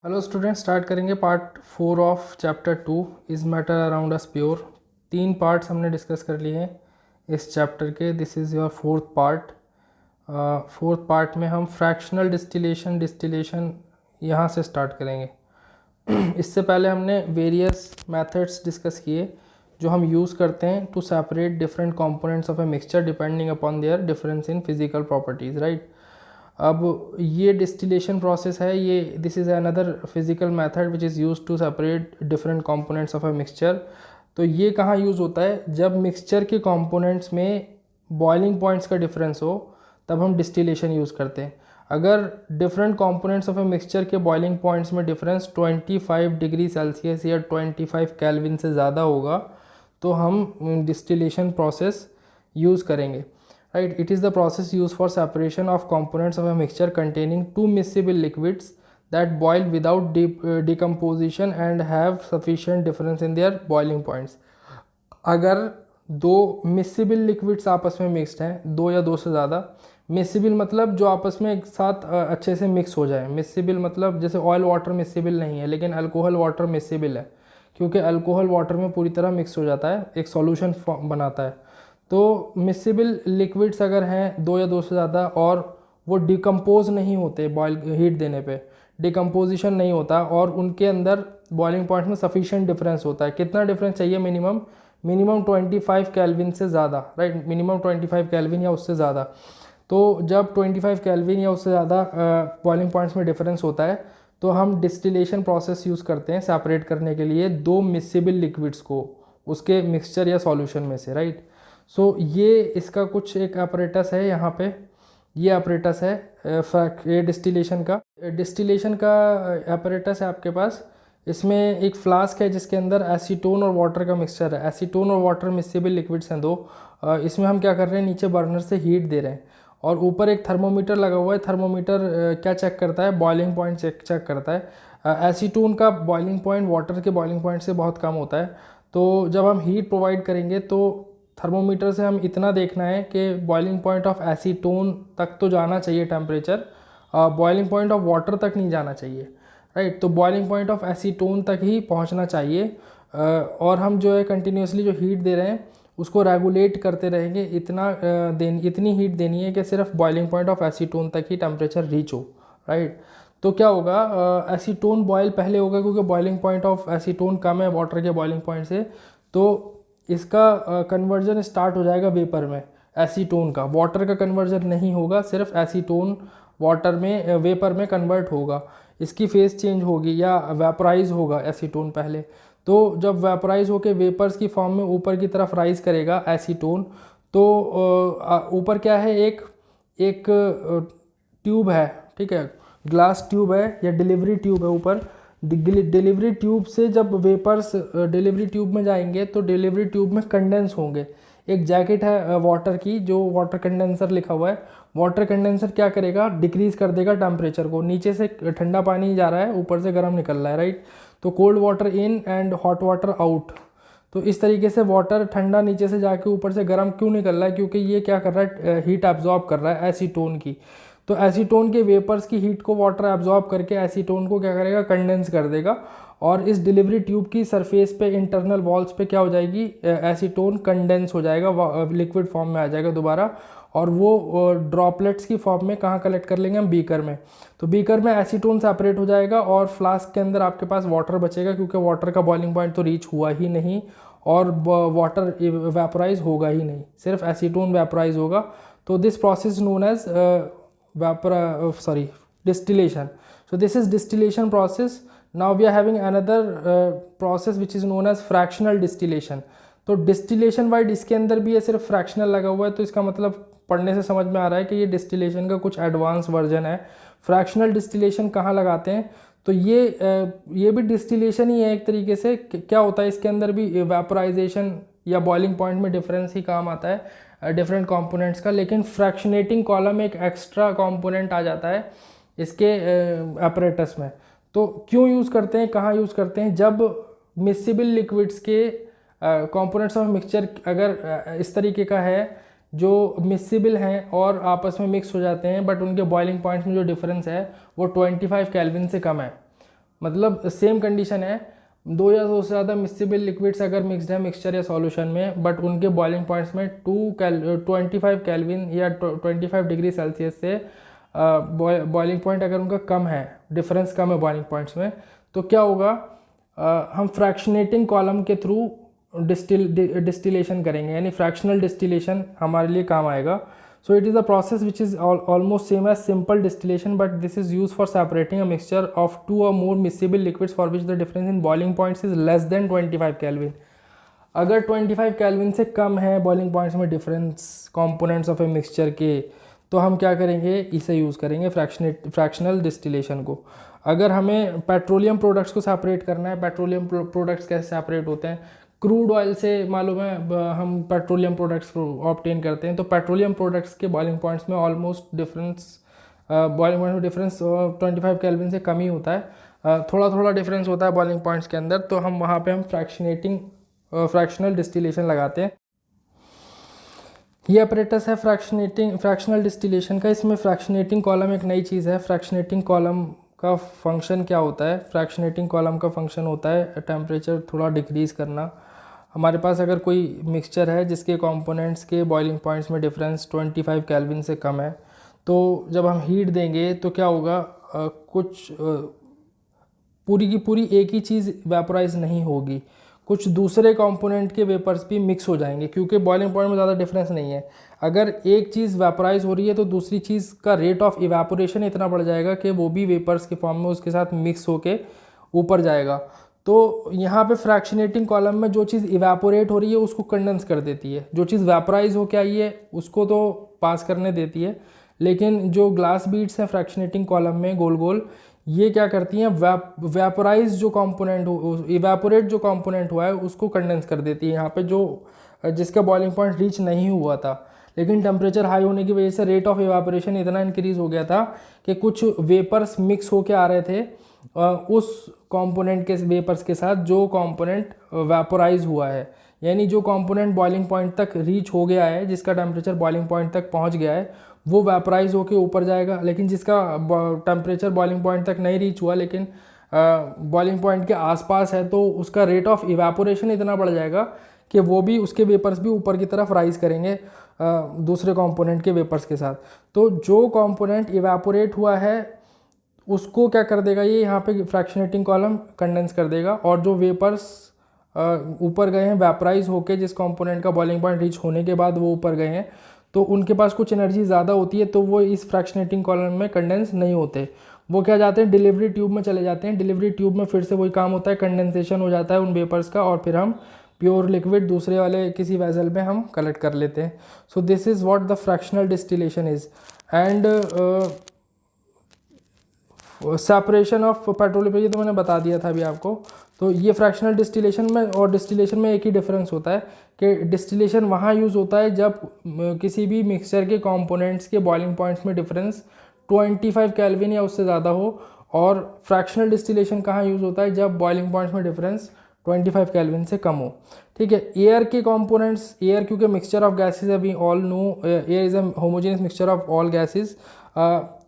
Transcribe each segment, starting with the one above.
Hello student, start करेंगे part 4 of chapter 2 is matter around us pure. 3 parts हमने discuss कर लिए हैं इस चैप्टर के। This is your fourth part. Fourth part में हम फ्रैक्शनल डिस्टिलेशन यहाँ से स्टार्ट करेंगे। इससे पहले हमने वेरियस मेथड्स डिस्कस किए जो हम यूज़ करते हैं to separate different components of a mixture depending upon their difference in physical properties, right. अब ये डिस्टिलेशन प्रोसेस है, ये this is another physical method which is use to separate different components of a mixture. तो ये कहाँ use होता है? जब मिक्सचर के कंपोनेंट्स में बॉइलिंग पॉइंट्स का डिफरेंस हो तब हम डिस्टिलेशन यूज़ करते हैं। अगर different components of a mixture के बॉइलिंग पॉइंट्स में डिफरेंस 25 डिग्री सेल्सियस या 25 केल्विन से ज़्यादा होगा तो हम डिस्टिलेशन प्रोसेस यूज़ करेंगे, right? It is the process used for separation of components of a mixture containing two miscible liquids that boil without decomposition and have sufficient difference in their boiling points. अगर दो miscible liquids आपस में mixed हैं, दो या दो से ज़्यादा, मिसिबल मतलब जो आपस में एक साथ अच्छे से मिक्स हो जाए। मिसिबल मतलब जैसे ऑयल वाटर मिसिबल नहीं है लेकिन अल्कोहल वाटर मिसिबल है, क्योंकि अल्कोहल वाटर में पूरी तरह मिक्स हो जाता है, एक सॉल्यूशन बनाता है। तो मिसिबल लिक्विड्स अगर हैं दो या दो से ज़्यादा और वो डिकम्पोज नहीं होते बॉयल हीट देने पे, डिकम्पोजिशन नहीं होता और उनके अंदर बॉइलिंग पॉइंट में सफिशिएंट डिफरेंस होता है। कितना डिफरेंस चाहिए? मिनिमम 25 केल्विन से ज़्यादा, राइट। मिनिमम 25 केल्विन या उससे ज़्यादा। तो जब 25 केल्विन या उससे ज़्यादा बॉइलिंग पॉइंट्स में डिफरेंस होता है तो हम डिस्टिलेशन प्रोसेस यूज़ करते हैं सेपरेट करने के लिए दो मिसिबल लिक्विड्स को उसके मिक्सचर या सॉल्यूशन में से, राइट। सो ये इसका कुछ एक अपरेटस है यहाँ पे, ये अपरेटस है ये डिस्टिलेशन का अपरेटस है आपके पास। इसमें एक फ्लास्क है जिसके अंदर एसीटोन और वाटर का मिक्सचर है। एसीटोन और वाटर मिक्सेबल लिक्विड्स हैं दो। इसमें हम क्या कर रहे हैं, नीचे बर्नर से हीट दे रहे हैं और ऊपर एक थर्मोमीटर लगा हुआ है। थर्मोमीटर क्या चेक करता है? बॉइलिंग पॉइंट चेक करता है। एसीटोन का बॉइलिंग पॉइंट वाटर के बॉइलिंग पॉइंट से बहुत कम होता है। तो जब हम हीट प्रोवाइड करेंगे तो थर्मोमीटर से हम इतना देखना है कि बॉइलिंग पॉइंट ऑफ एसीटोन तक तो जाना चाहिए temperature, boiling point of water तक नहीं जाना चाहिए, राइट। तो बॉइलिंग पॉइंट ऑफ एसीटोन तक ही पहुंचना चाहिए। और हम जो है कंटिन्यूसली जो हीट दे रहे हैं उसको रेगुलेट करते रहेंगे। इतनी हीट देनी है कि सिर्फ बॉइलिंग पॉइंट ऑफ एसीटोन तक ही टेम्परेचर रीच हो, राइट। तो क्या होगा, एसीटोन बॉयल पहले होगा क्योंकि बॉइलिंग पॉइंट ऑफ एसीटोन कम है वाटर के बॉइलिंग पॉइंट से। तो इसका कन्वर्जन स्टार्ट हो जाएगा वेपर में। एसीटोन का वाटर का कन्वर्जन नहीं होगा, सिर्फ एसीटोन वाटर में वेपर में कन्वर्ट होगा। इसकी फेस चेंज होगी या वेपराइज होगा एसीटोन पहले। तो जब वेपराइज होकर वेपर्स की फॉर्म में ऊपर की तरफ राइज करेगा एसीटोन, तो ऊपर क्या है, एक ट्यूब है, ठीक है, ग्लास ट्यूब है या डिलीवरी ट्यूब है ऊपर। डिलीवरी ट्यूब से जब वेपर्स डिलीवरी ट्यूब में जाएंगे तो डिलीवरी ट्यूब में कंडेंस होंगे। एक जैकेट है वाटर की जो वाटर कंडेंसर लिखा हुआ है। वाटर कंडेंसर क्या करेगा, डिक्रीज कर देगा टेम्परेचर को। नीचे से ठंडा पानी जा रहा है, ऊपर से गर्म निकल रहा है, राइट। तो cold water in and hot water out. तो इस तरीके से वाटर ठंडा नीचे से जाके ऊपर से गर्म क्यों निकल रहा है? क्योंकि ये क्या कर रहा है, हीट एब्जॉर्ब कर रहा है एसीटोन की। तो एसीटोन के वेपर्स की हीट को वाटर एब्जॉर्ब करके एसीटोन को क्या करेगा, कंडेंस कर देगा। और इस डिलीवरी ट्यूब की सरफेस पे इंटरनल वॉल्स पे क्या हो जाएगी, एसीटोन कंडेंस हो जाएगा, लिक्विड फॉर्म में आ जाएगा दोबारा। और वो ड्रॉपलेट्स की फॉर्म में कहाँ कलेक्ट कर लेंगे हम, बीकर में। तो बीकर में एसीटोन सेपरेट हो जाएगा और फ्लास्क के अंदर आपके पास वाटर बचेगा, क्योंकि वाटर का बॉइलिंग पॉइंट तो रीच हुआ ही नहीं और वाटर वेपराइज होगा ही नहीं, सिर्फ एसीटोन वेपराइज होगा। तो this process known as distillation. So this is distillation process. Now we are having another process which is known as fractional distillation. तो डिस्टिलेशन वाइड इसके अंदर भी ये सिर्फ फ्रैक्शनल लगा हुआ है, तो इसका मतलब पढ़ने से समझ में आ रहा है कि ये डिस्टिलेशन का कुछ एडवांस वर्जन है। फ्रैक्शनल डिस्टिलेशन कहाँ लगाते हैं? तो ये भी डिस्टिलेशन ही है एक तरीके से। क्या होता है इसके अंदर भी वेपराइजेशन या बॉइलिंग पॉइंट में डिफरेंस ही काम आता है डिफरेंट कंपोनेंट्स का, लेकिन फ्रैक्शनेटिंग कॉलम एक एक्स्ट्रा कंपोनेंट आ जाता है इसके अपरेटस में। तो क्यों यूज़ करते हैं, कहाँ यूज़ करते हैं? जब मिसिबल लिक्विड्स के कंपोनेंट्स ऑफ मिक्सचर अगर इस तरीके का है जो मिसिबल हैं और आपस में मिक्स हो जाते हैं, बट उनके बॉइलिंग पॉइंट्स में जो डिफरेंस है वो 25 केल्विन से कम है। मतलब सेम कंडीशन है, 2 या 2 से ज़्यादा मिक्सिबल लिक्विड्स अगर मिक्सड है मिक्सचर या सॉल्यूशन में, बट उनके बॉइलिंग पॉइंट्स में 25 केल्विन या 25 डिग्री सेल्सियस से बॉइलिंग पॉइंट अगर उनका कम है, डिफरेंस कम है बॉइलिंग पॉइंट्स में, तो क्या होगा, हम फ्रैक्शनेटिंग कॉलम के थ्रू डिस्टिलेशन करेंगे, यानी फ्रैक्शनल डिस्टिलेशन हमारे लिए काम आएगा. So it is a process which is almost same as simple distillation, but this is used for separating a mixture of 2 or more miscible liquids for which the difference in boiling points is less than 25 Kelvin. अगर 25 kelvin से कम है boiling points में difference components of a mixture के, तो हम क्या करेंगे, इसे यूज़ करेंगे फ्रैक्शनल डिस्टिलेशन को. अगर हमें पेट्रोलियम प्रोडक्ट्स को सेपरेट करना है, पेट्रोलियम प्रोडक्ट्स कैसे सेपरेट होते हैं, क्रूड ऑयल से मालूम है हम पेट्रोलियम प्रोडक्ट्स ऑब्टेन करते हैं, तो पेट्रोलियम प्रोडक्ट्स के बॉइलिंग पॉइंट्स में ऑलमोस्ट बॉइलिंग पॉइंट में डिफरेंस 25 केल्विन से कम ही होता है. थोड़ा थोड़ा डिफरेंस होता है बॉइलिंग पॉइंट्स के अंदर, तो हम वहाँ पे हम फ्रैक्शनल डिस्टिलेशन लगाते हैं. ये अपरेटस है फ्रैक्शनल डिस्टिलेशन का. इसमें फ्रैक्शनेटिंग कॉलम एक नई चीज़ है. फ्रैक्शनेटिंग कॉलम का फंक्शन क्या होता है, फ्रैक्शनेटिंग कॉलम का फंक्शन होता है टेम्परेचर थोड़ा डिक्रीज़ करना. हमारे पास अगर कोई मिक्सचर है जिसके कंपोनेंट्स के बॉइलिंग पॉइंट्स में डिफरेंस 25 केल्विन से कम है, तो जब हम हीट देंगे तो क्या होगा, कुछ पूरी की पूरी एक ही चीज़ वेपोराइज नहीं होगी, कुछ दूसरे कंपोनेंट के वेपर्स भी मिक्स हो जाएंगे, क्योंकि बॉइलिंग पॉइंट में ज़्यादा डिफरेंस नहीं है. अगर एक चीज़ वेपोराइज हो रही है तो दूसरी चीज़ का रेट ऑफ इवेपोरेशन इतना बढ़ जाएगा कि वो भी वेपर्स के फॉर्म में उसके साथ मिक्स होके ऊपर जाएगा. तो यहाँ पे फ्रैक्शनेटिंग कॉलम में जो चीज़ इवेपोरेट हो रही है उसको कंडेंस कर देती है, जो चीज़ वेपोराइज होके आई है उसको तो पास करने देती है, लेकिन जो ग्लास बीड्स हैं फ्रैक्शनेटिंग कॉलम में गोल गोल, ये क्या करती हैं, वेपोराइज जो कंपोनेंट हो, इवेपोरेट जो कंपोनेंट हुआ है उसको कंडेंस कर देती है. यहाँ पे जो जिसका बॉइलिंग पॉइंट रीच नहीं हुआ था, लेकिन टेम्परेचर हाई होने की वजह से रेट ऑफ इवेपोरेशन इतना इंक्रीज हो गया था कि कुछ वेपर्स मिक्स होके आ रहे थे उस कंपोनेंट के वेपर्स के साथ जो कंपोनेंट वेपोराइज हुआ है. यानी जो कंपोनेंट बॉइलिंग पॉइंट तक रीच हो गया है, जिसका टेम्परेचर बॉइलिंग पॉइंट तक पहुंच गया है, वो वेपोराइज होके ऊपर जाएगा. लेकिन जिसका टेम्परेचर बॉइलिंग पॉइंट तक नहीं रीच हुआ लेकिन बॉइलिंग पॉइंट के आसपास है, तो उसका रेट ऑफ इवेपोरेशन इतना बढ़ जाएगा कि वो भी, उसके वेपर्स भी ऊपर की तरफ राइज करेंगे दूसरे कंपोनेंट के वेपर्स के साथ. तो जो कंपोनेंट इवेपोरेट हुआ है उसको क्या कर देगा, ये यहाँ पे फ्रैक्शनेटिंग कॉलम कंडेंस कर देगा, और जो वेपर्स ऊपर गए हैं वेपराइज होके, जिस कंपोनेंट का बॉइलिंग पॉइंट रीच होने के बाद वो ऊपर गए हैं, तो उनके पास कुछ एनर्जी ज़्यादा होती है, तो वो इस फ्रैक्शनेटिंग कॉलम में कंडेंस नहीं होते. वो क्या जाते हैं, डिलीवरी ट्यूब में चले जाते हैं. डिलीवरी ट्यूब में फिर से वही काम होता है, कंडेंसेशन हो जाता है उन वेपर्स का, और फिर हम प्योर लिक्विड दूसरे वाले किसी वेसल में हम कलेक्ट कर लेते हैं. So this is what the fractional distillation is. And separation of petroleum, ये तो मैंने बता दिया था अभी आपको. तो ये फ्रैक्शनल डिस्टिलेशन में और डिस्टिलेशन में एक ही डिफरेंस होता है कि डिस्टिलेशन वहाँ यूज़ होता है जब किसी भी मिक्सचर के कंपोनेंट्स के बॉइलिंग पॉइंट्स में डिफरेंस 25 केल्विन या उससे ज़्यादा हो, और फ्रैक्शनल डिस्टिलेशन कहाँ यूज़ होता है, जब बॉइलिंग पॉइंट्स में डिफरेंस 25 केल्विन से कम हो. ठीक है. एयर के कंपोनेंट्स, एयर क्योंकि मिक्सचर ऑफ गैसेज है, we all know air is a homogeneous mixture of all gases.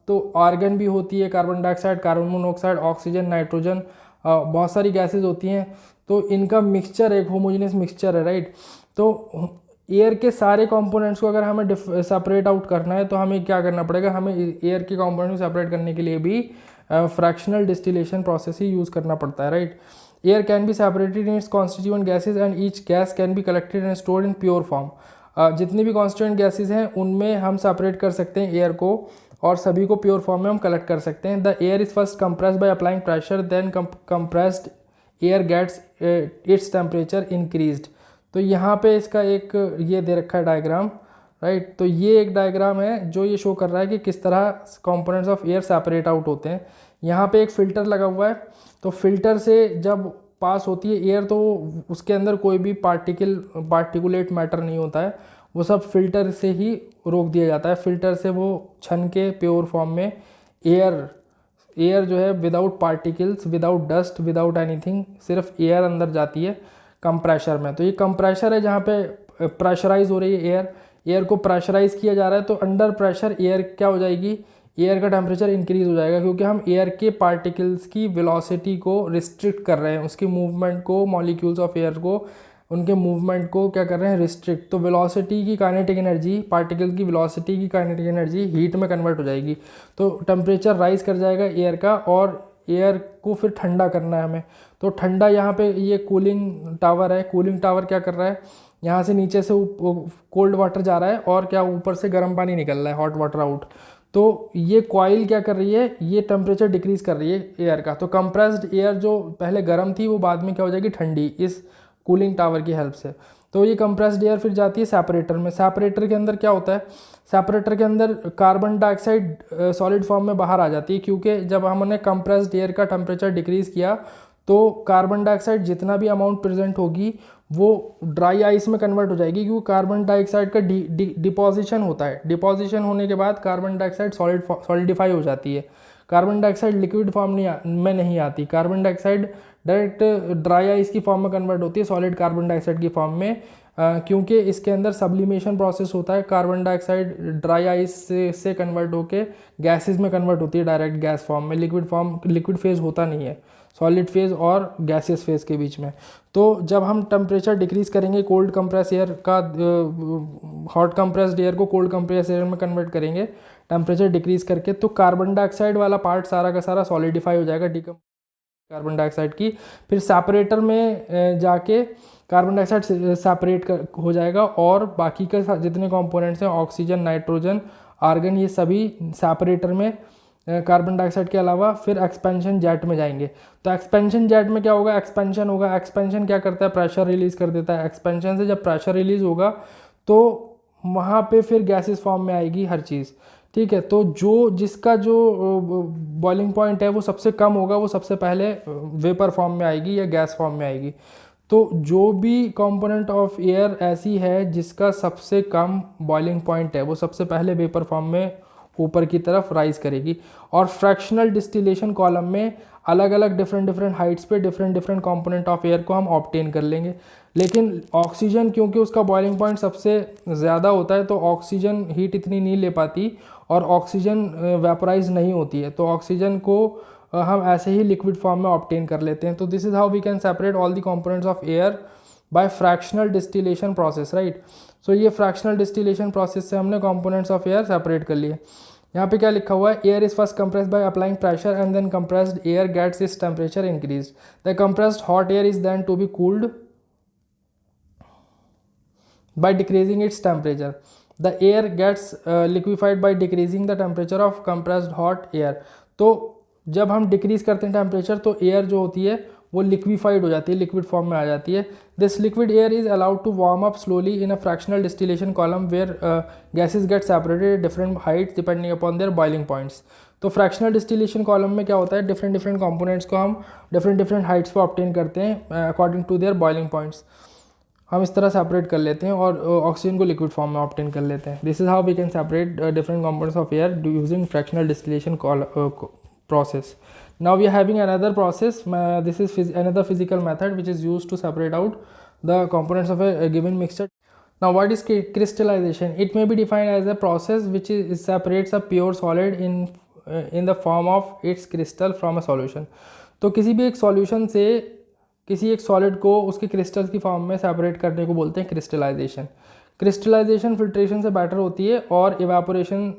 तो आर्गन भी होती है, carbon dioxide, carbon monoxide, oxygen, nitrogen, बहुत सारी गैसेज होती हैं. तो इनका मिक्सचर एक होमोजेनियस मिक्सचर है, राइट. तो एयर के सारे कंपोनेंट्स को अगर हमें सेपरेट आउट करना है तो हमें क्या करना पड़ेगा, हमें एयर के कंपोनेंट्स को सेपरेट करने के लिए भी फ्रैक्शनल डिस्टिलेशन प्रोसेस ही यूज़ करना पड़ता है, right. Air can be separated in its constituent gases and each gas can be collected and stored in pure form. जितनी भी कॉन्स्टिट्यूएंट गैसेज हैं उनमें हम सेपरेट कर सकते हैं एयर को, और सभी को प्योर फॉर्म में हम कलेक्ट कर सकते हैं. The air is first compressed by applying pressure, then compressed air gets its temperature increased. तो यहाँ पे इसका एक ये दे रखा है डायग्राम, राइट. तो ये एक डायग्राम है जो ये शो कर रहा है कि किस तरह components of air separate out होते हैं. यहाँ पे एक फ़िल्टर लगा हुआ है, तो फिल्टर से जब पास होती है एयर तो उसके अंदर कोई भी पार्टिकुलेट मैटर नहीं होता है, वो सब फिल्टर से ही रोक दिया जाता है. फिल्टर से वो छन के प्योर फॉर्म में एयर जो है without particles, without dust, without anything, सिर्फ एयर अंदर जाती है कंप्रेशर में. तो ये कंप्रेशर है जहाँ पे प्रेशराइज हो रही है एयर को प्रेशराइज किया जा रहा है. तो अंडर प्रेशर एयर क्या हो जाएगी, एयर का टेम्परेचर इंक्रीज हो जाएगा, क्योंकि हम एयर के पार्टिकल्स की वेलोसिटी को रिस्ट्रिक्ट कर रहे हैं, उसकी मूवमेंट को, मॉलिक्यूल्स ऑफ एयर को, उनके मूवमेंट को क्या कर रहे हैं, रिस्ट्रिक्ट। तो वेलोसिटी की काइनेटिक एनर्जी, पार्टिकल की वेलोसिटी की काइनेटिक एनर्जी हीट में कन्वर्ट हो जाएगी, तो टेम्परेचर राइज कर जाएगा एयर का, और एयर को फिर ठंडा करना है हमें। तो ठंडा, यहाँ पे ये कूलिंग टावर है, कूलिंग टावर क्या कर रहा है, यहाँ से नीचे से कोल्ड वाटर जा रहा है और क्या ऊपर से गर्म पानी निकल रहा है, हॉट वाटर आउट। तो ये कॉइल क्या कर रही है, ये टेम्परेचर डिक्रीज कर रही है एयर का। तो कंप्रेस्ड एयर जो पहले गर्म थी वो बाद में क्या हो जाएगी, ठंडी, इस कूलिंग टावर की हेल्प से। तो ये कंप्रेस्ड एयर फिर जाती है सेपरेटर में। सेपरेटर के अंदर क्या होता है, सेपरेटर के अंदर कार्बन डाइऑक्साइड सॉलिड फॉर्म में बाहर आ जाती है, क्योंकि जब हमने कंप्रेस्ड एयर का टेम्परेचर डिक्रीज किया तो कार्बन डाइऑक्साइड जितना भी अमाउंट प्रेजेंट होगी वो ड्राई आइस में कन्वर्ट हो जाएगी, क्योंकि कार्बन डाइऑक्साइड का डिपोजिशन होता है। डिपोजिशन होने के बाद कार्बन डाइऑक्साइड सॉलिडिफाई हो जाती है। कार्बन डाइऑक्साइड लिक्विड फॉर्म में नहीं आती, carbon dioxide direct dry ice की फॉर्म में कन्वर्ट होती है, सॉलिड कार्बन डाइऑक्साइड की फॉर्म में, क्योंकि इसके अंदर सब्लिमेशन प्रोसेस होता है। कार्बन डाइऑक्साइड ड्राई आइस से कन्वर्ट होकर गैसेस में कन्वर्ट होती है, डायरेक्ट गैस फॉर्म में। लिक्विड फेज होता नहीं है सॉलिड फेज और गैसियस फेज के बीच में। तो जब हम टेम्परेचर डिक्रीज करेंगे, कोल्ड कंप्रेस एयर का, हॉट कंप्रेस्ड एयर को कोल्ड कंप्रेस एयर में कन्वर्ट करेंगे टेम्परेचर डिक्रीज करके, तो कार्बन डाइऑक्साइड वाला पार्ट सारा का सारा सॉलिडिफाई हो जाएगा, कार्बन डाइऑक्साइड की। फिर सेपरेटर में जाके कार्बन डाइऑक्साइड सेपरेट हो जाएगा, और बाकी के जितने कंपोनेंट्स हैं, ऑक्सीजन, नाइट्रोजन, आर्गन, ये सभी सेपरेटर में कार्बन डाइऑक्साइड के अलावा फिर एक्सपेंशन जेट में जाएंगे। तो एक्सपेंशन जेट में क्या होगा, एक्सपेंशन होगा। एक्सपेंशन क्या करता है, प्रेशर रिलीज कर देता है। एक्सपेंशन से जब प्रेशर रिलीज होगा तो वहाँ पे फिर गैसेस फॉर्म में आएगी हर चीज़, ठीक है। तो जिसका जो बॉइलिंग पॉइंट है वो सबसे कम होगा, वो सबसे पहले वेपर फॉर्म में आएगी या गैस फॉर्म में आएगी। तो जो भी कंपोनेंट ऑफ एयर ऐसी है जिसका सबसे कम बॉइलिंग पॉइंट है, वो सबसे पहले वेपर फॉर्म में ऊपर की तरफ राइज करेगी। और फ्रैक्शनल डिस्टिलेशन कॉलम में अलग अलग डिफरेंट हाइट्स पे डिफरेंट कंपोनेंट ऑफ एयर को हम ऑब्टेन कर लेंगे। लेकिन ऑक्सीजन, क्योंकि उसका बॉइलिंग पॉइंट सबसे ज़्यादा होता है, तो ऑक्सीजन हीट इतनी नहीं ले पाती और ऑक्सीजन वेपराइज नहीं होती है, तो ऑक्सीजन को हम ऐसे ही लिक्विड फॉर्म में ऑब्टेन कर लेते हैं। तो this is how we can separate all the components of air by fractional distillation process, right. So ये फ्रैक्शनल डिस्टिलेशन प्रोसेस से हमने कंपोनेंट्स ऑफ एयर सेपरेट कर लिए। यहाँ पे क्या लिखा हुआ है, air is first compressed by applying pressure and then compressed air gets its temperature increase. The compressed hot air is then to be cooled by decreasing its temperature. The air gets liquefied by decreasing the temperature of compressed hot air. तो जब हम decrease करते हैं temperature तो air जो होती है वो लिक्विफाइड हो जाती है, लिक्विड फॉर्म में आ जाती है। This liquid air is allowed to warm up slowly in a fractional distillation column where gases get separated different heights depending upon their boiling points. तो फ्रैक्शनल डिस्टिलेशन कॉलम में क्या होता है, डिफरेंट कंपोनेंट्स को हम डिफरेंट हाइट्स पर obtain करते हैं according to their boiling points. हम इस तरह सेपरेट कर लेते हैं और ऑक्सीजन को लिक्विड फॉर्म में ऑब्टेन कर लेते हैं। This is how we can separate different components of air using fractional distillation process. Now we are having another process. This is another physical method which is used to separate out the components of a given mixture. Now what is crystallization? It may be defined as a process which separates a pure solid in the form of its crystal from a solution. तो किसी भी एक solution से किसी एक solid को उसके crystals की फॉर्म में सेपरेट करने को बोलते हैं क्रिस्टलाइजेशन। क्रिस्टलाइजेशन फिल्ट्रेशन से बेटर होती है और इवेपोरेशन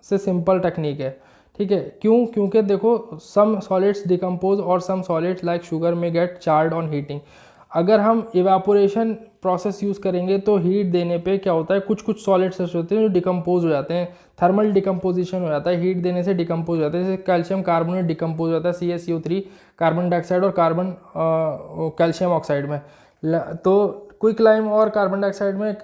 से सिंपल टेक्निक है, ठीक है। क्यों? क्योंकि देखो सम सॉलिड्स डिकम्पोज और सम सॉलिड्स लाइक शुगर में गेट चार्ड ऑन हीटिंग। अगर हम इवेपोरेशन प्रोसेस यूज़ करेंगे तो हीट देने पे क्या होता है, कुछ सॉलिड्स ऐसे होते हैं जो डिकम्पोज हो जाते हैं, थर्मल डिकम्पोजिशन हो जाता है, हीट देने से डिकम्पोज हो जाता है। जैसे कैल्शियम कार्बोनेट डिकम्पोज हो जाता है CaCO3 कार्बन डाइऑक्साइड और कार्बन कैल्शियम ऑक्साइड में। तो क्विक लाइम और कार्बन डाइऑक्साइड में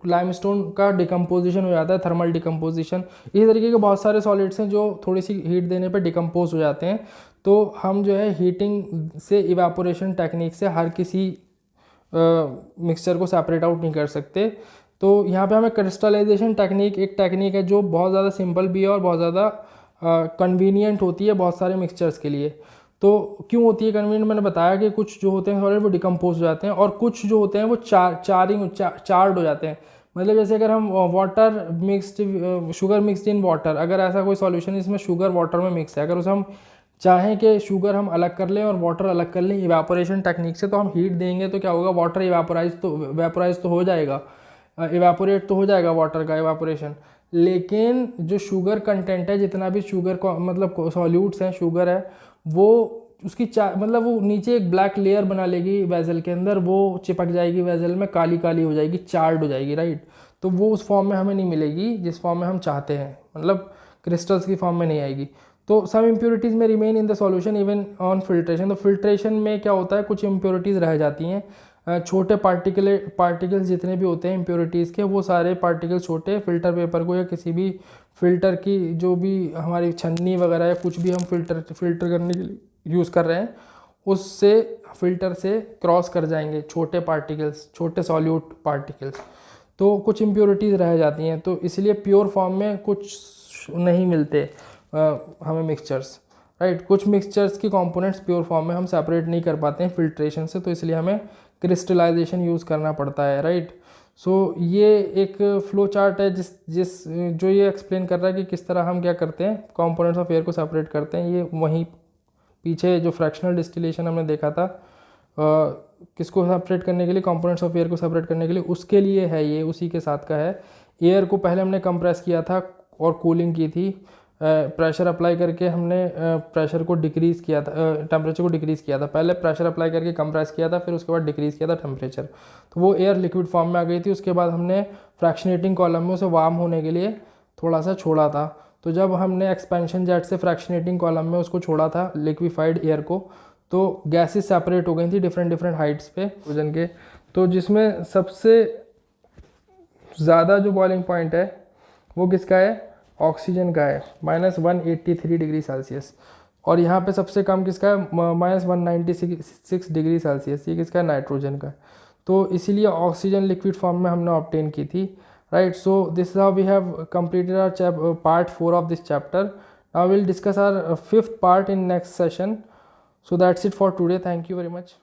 लाइमस्टोन का डिकम्पोजिशन हो जाता है, थर्मल डिकम्पोजिशन। इसी तरीके के बहुत सारे सॉलिड्स हैं जो थोड़ी सी हीट देने पे डिकम्पोज हो जाते हैं। तो हम जो है हीटिंग से इवेपोरेशन टेक्निक से हर किसी मिक्सचर को सेपरेट आउट नहीं कर सकते। तो यहाँ पे हमें क्रिस्टलाइजेशन टेक्निक एक टेक्निक है जो बहुत ज़्यादा सिंपल भी है और बहुत ज़्यादा कन्वीनियंट होती है बहुत सारे मिक्सचर्स के लिए। तो क्यों होती है कन्वीनियंट, मैंने बताया कि कुछ जो होते हैं सॉलिड वो डिकम्पोज हो जाते हैं और कुछ जो होते हैं वो चार्ड हो जाते हैं। मतलब जैसे अगर हम water mixed sugar mixed in water, अगर ऐसा कोई सॉल्यूशन इसमें शुगर वाटर में मिक्स है, अगर उसे हम चाहें कि शुगर हम अलग कर लें और वाटर अलग कर लें इवेपोरेशन टेक्निक से, तो हम हीट देंगे तो क्या होगा, वाटर इवेपोराइज तो हो जाएगा, इवेपोरेट तो हो जाएगा वाटर का इवेपोरेशन। लेकिन जो शुगर कंटेंट है, जितना भी शुगर को मतलब सॉल्यूट्स हैं, शुगर है, वो उसकी मतलब वो नीचे एक ब्लैक लेयर बना लेगी वेजल के अंदर, वो चिपक जाएगी वेजल में, काली काली हो जाएगी, चार्ड हो जाएगी, राइट। तो वो उस फॉर्म में हमें नहीं मिलेगी जिस फॉर्म में हम चाहते हैं, मतलब क्रिस्टल्स की फॉर्म में नहीं आएगी। तो सम इम्प्योरिटीज़ में remain in the solution even on filtration. तो फिल्ट्रेशन में क्या होता है, कुछ इम्प्योरिटीज़ रह जाती हैं, छोटे पार्टिकल्स जितने भी होते हैं इम्प्योरिटीज़ के, वो सारे पार्टिकल छोटे फिल्टर पेपर को या किसी भी फिल्टर की जो भी हमारी छन्नी वगैरह है, कुछ भी हम फिल्टर करने के लिए यूज़ कर रहे हैं, उससे फिल्टर से क्रॉस कर जाएंगे छोटे पार्टिकल्स, छोटे सॉल्यूट पार्टिकल्स, तो कुछ इम्प्योरिटीज़ रह जाती हैं। तो इसलिए प्योर फॉर्म में कुछ नहीं मिलते हमें मिक्सचर्स, राइट। कुछ मिक्सचर्स की कंपोनेंट्स प्योर फॉर्म में हम सेपरेट नहीं कर पाते हैं फिल्ट्रेशन से, तो इसलिए हमें क्रिस्टलाइजेशन यूज़ करना पड़ता है, राइट। सो ये एक फ्लो चार्ट है जो ये एक्सप्लेन कर रहा है कि किस तरह हम क्या करते हैं, कंपोनेंट्स ऑफ एयर को सेपरेट करते हैं। ये वहीं पीछे जो फ्रैक्शनल डिस्टिलेशन हमने देखा था, किसको सेपरेट करने के लिए, कंपोनेंट्स ऑफ एयर को सेपरेट करने के लिए, उसके लिए है ये, उसी के साथ का है। एयर को पहले हमने कंप्रेस किया था और कूलिंग की थी, प्रेशर अप्लाई करके हमने प्रेशर को डिक्रीज़ किया था, टेम्परेचर को डिक्रीज़ किया था। पहले प्रेशर अप्लाई करके कंप्रेस किया था, फिर उसके बाद डिक्रीज़ किया था टेम्परेचर, तो वो एयर लिक्विड फॉर्म में आ गई थी। उसके बाद हमने फ्रैक्शनेटिंग कॉलम में उसे वार्म होने के लिए थोड़ा सा छोड़ा था। तो जब हमने एक्सपेंशन जेट से फ्रैक्शनेटिंग कॉलम में उसको छोड़ा था लिक्विफाइड एयर को, तो गैसेस सेपरेट हो गई थी डिफरेंट हाइट्स पे वजन के। तो जिसमें सबसे ज़्यादा जो बॉइलिंग पॉइंट है वो किसका है, ऑक्सीजन का है, -183 डिग्री सेल्सियस। और यहाँ पे सबसे कम किसका है, -196 डिग्री सेल्सियस, ये किसका है, नाइट्रोजन का। तो इसीलिए ऑक्सीजन लिक्विड फॉर्म में हमने ऑब्टेन की थी, right. So this is how we have completed our part 4 of this chapter. Now will discuss our 5th part in next session. So that's it for today, thank you very much.